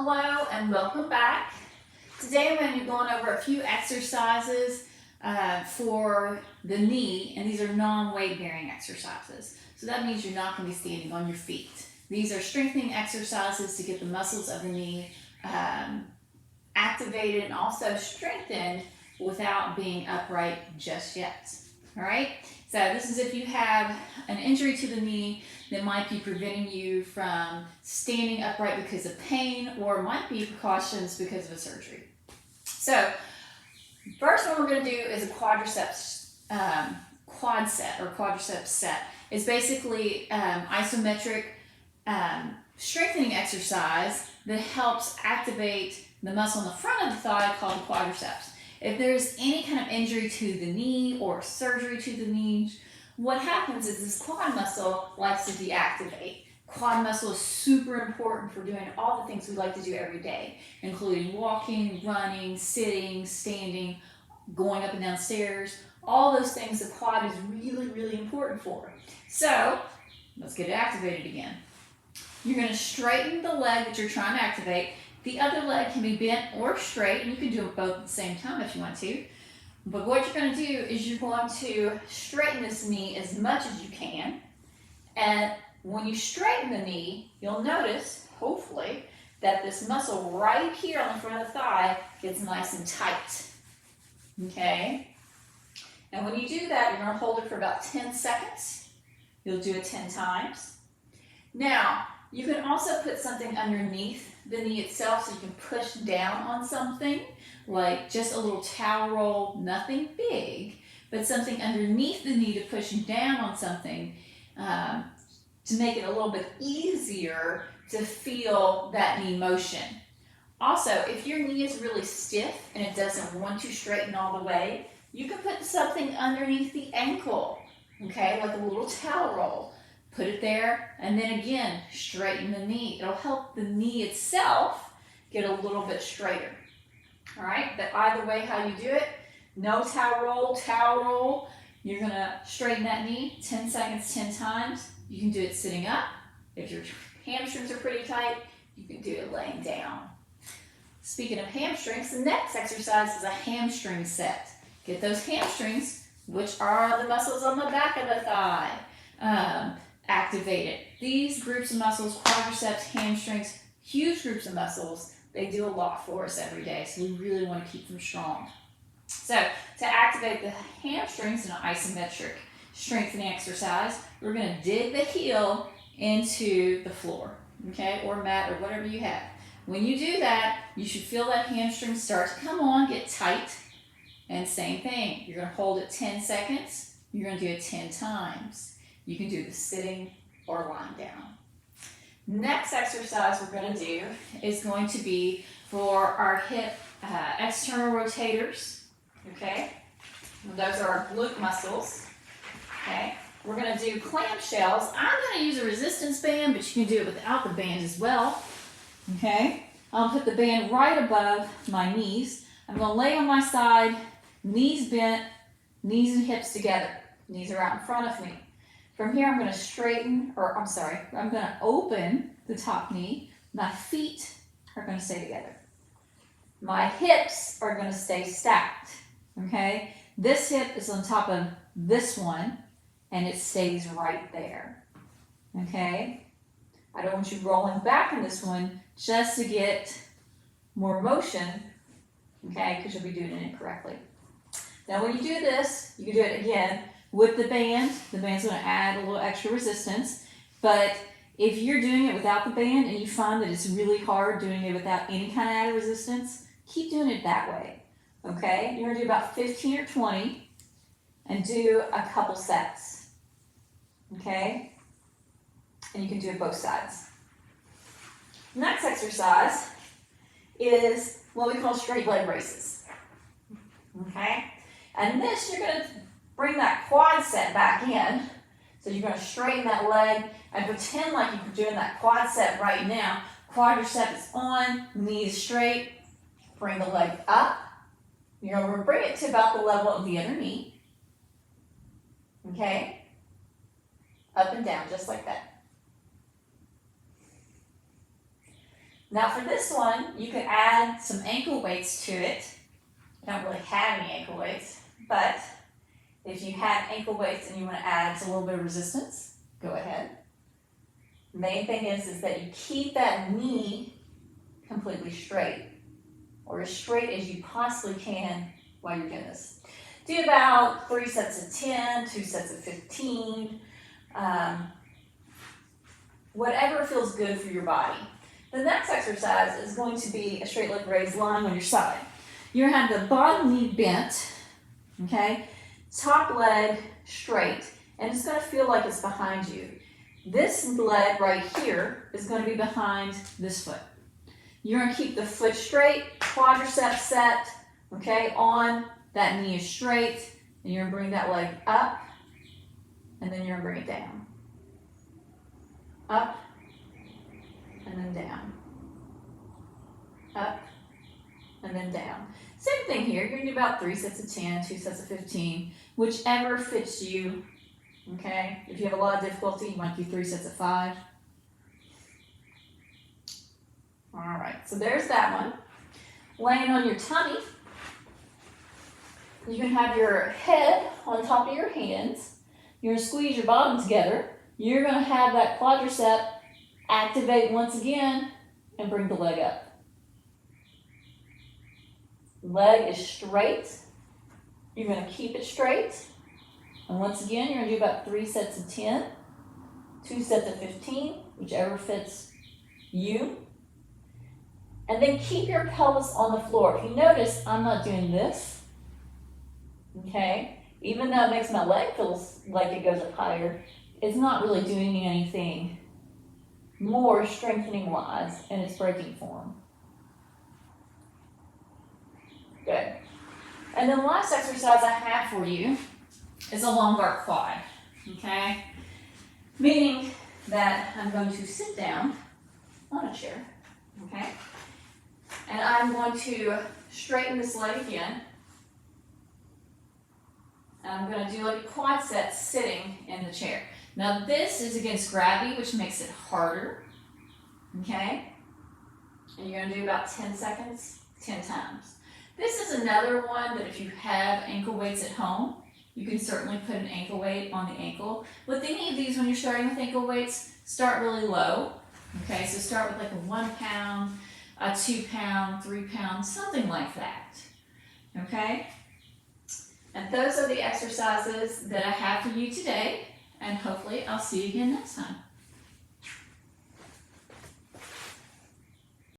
Hello and welcome back. Today I'm going to be going over a few exercises for the knee, and these are non-weight bearing exercises. So that means you're not going to be standing on your feet. These are strengthening exercises to get the muscles of the knee activated and also strengthened without being upright just yet. All right, so this is if you have an injury to the knee that might be preventing you from standing upright because of pain, or might be precautions because of a surgery. So first one we're going to do is a quadriceps quad set or quadriceps set. It's basically isometric strengthening exercise that helps activate the muscle in the front of the thigh called the quadriceps. If there's any kind of injury to the knee or surgery to the knee, what happens is this quad muscle likes to deactivate. Quad muscle is super important for doing all the things we like to do every day, including walking, running, sitting, standing, going up and down stairs. All those things the quad is really, really important for. So let's get it activated again. You're going to straighten the leg that you're trying to activate. The other leg can be bent or straight, and you can do it both at the same time if you want to. But what you're going to do is you're going to straighten this knee as much as you can. And when you straighten the knee, you'll notice, hopefully, that this muscle right here on the front of the thigh gets nice and tight. Okay? And when you do that, you're going to hold it for about 10 seconds. You'll do it 10 times. Now, you can also put something underneath the knee itself so you can push down on something, like just a little towel roll, nothing big, but something underneath the knee to push down on something to make it a little bit easier to feel that knee motion. Also, if your knee is really stiff and it doesn't want to straighten all the way, you can put something underneath the ankle, okay, like a little towel roll. Put it there, and then again, straighten the knee. It'll help the knee itself get a little bit straighter. All right, but either way how you do it, no towel roll. You're gonna straighten that knee 10 seconds, 10 times. You can do it sitting up. If your hamstrings are pretty tight, you can do it laying down. Speaking of hamstrings, the next exercise is a hamstring set. Get those hamstrings, which are the muscles on the back of the thigh, activated. These groups of muscles, quadriceps, hamstrings, huge groups of muscles, they do a lot for us every day, so we really want to keep them strong. So to activate the hamstrings in an isometric strengthening exercise, we're going to dig the heel into the floor, okay, or mat or whatever you have. When you do that, you should feel that hamstring start to come on, get tight, and same thing. You're going to hold it 10 seconds. You're going to do it 10 times. You can do the sitting or lying down. Next exercise we're going to do is going to be for our hip external rotators. Okay, those are our glute muscles. Okay, we're going to do clamshells. I'm going to use a resistance band, but you can do it without the band as well. Okay, I'll put the band right above my knees. I'm going to lay on my side, knees bent, knees and hips together. Knees are out in front of me. From here, I'm going to open the top knee. My feet are going to stay together. My hips are going to stay stacked, okay? This hip is on top of this one, and it stays right there, okay? I don't want you rolling back in this one just to get more motion, okay, because you'll be doing it incorrectly. Now, when you do this, you can do it again with the band. The band's going to add a little extra resistance, but if you're doing it without the band and you find that it's really hard doing it without any kind of added resistance, keep doing it that way, okay? You're going to do about 15 or 20 and do a couple sets, okay? And you can do it both sides. Next exercise is what we call straight leg races, okay? And this, you're going to bring that quad set back in. So you're going to straighten that leg and pretend like you're doing that quad set right now. Quadriceps on, knees straight. Bring the leg up. You're going to bring it to about the level of the other knee. Okay? Up and down, just like that. Now for this one, you can add some ankle weights to it. I don't really have any ankle weights, but if you have ankle weights and you want to add a little bit of resistance, go ahead. The main thing is that you keep that knee completely straight, or as straight as you possibly can while you're doing this. Do about 3 sets of 10, 2 sets of 15, whatever feels good for your body. The next exercise is going to be a straight leg raise lying on your side. You're going to have the bottom knee bent, okay? Top leg straight, and it's going to feel like it's behind you. This leg right here is going to be behind this foot. You're going to keep the foot straight, quadricep set, okay, on. That knee is straight, and you're going to bring that leg up, and then you're going to bring it down. Up, and then down. Up, and then down. Same thing here. You're going to do about 3 sets of 10, 2 sets of 15, whichever fits you, okay? If you have a lot of difficulty, you might do 3 sets of 5. All right, so there's that one. Laying on your tummy, you can have your head on top of your hands. You're going to squeeze your bottom together. You're going to have that quadricep activate once again and bring the leg up. Leg is straight. You're going to keep it straight. And once again, you're going to do about 3 sets of 10, 2 sets of 15, whichever fits you. And then keep your pelvis on the floor. If you notice, I'm not doing this, okay? Even though it makes my leg feel like it goes up higher, it's not really doing anything more strengthening-wise in its breaking form. Good. And then the last exercise I have for you is a lumbar quad, okay? Meaning that I'm going to sit down on a chair, okay? And I'm going to straighten this leg again. And I'm going to do like a quad set sitting in the chair. Now this is against gravity, which makes it harder, okay? And you're going to do about 10 seconds, 10 times. This is another one that if you have ankle weights at home, you can certainly put an ankle weight on the ankle. With any of these, when you're starting with ankle weights, start really low, okay? So start with like a 1 pound, a 2 pound, 3 pound, something like that, okay? And those are the exercises that I have for you today, and hopefully I'll see you again next time.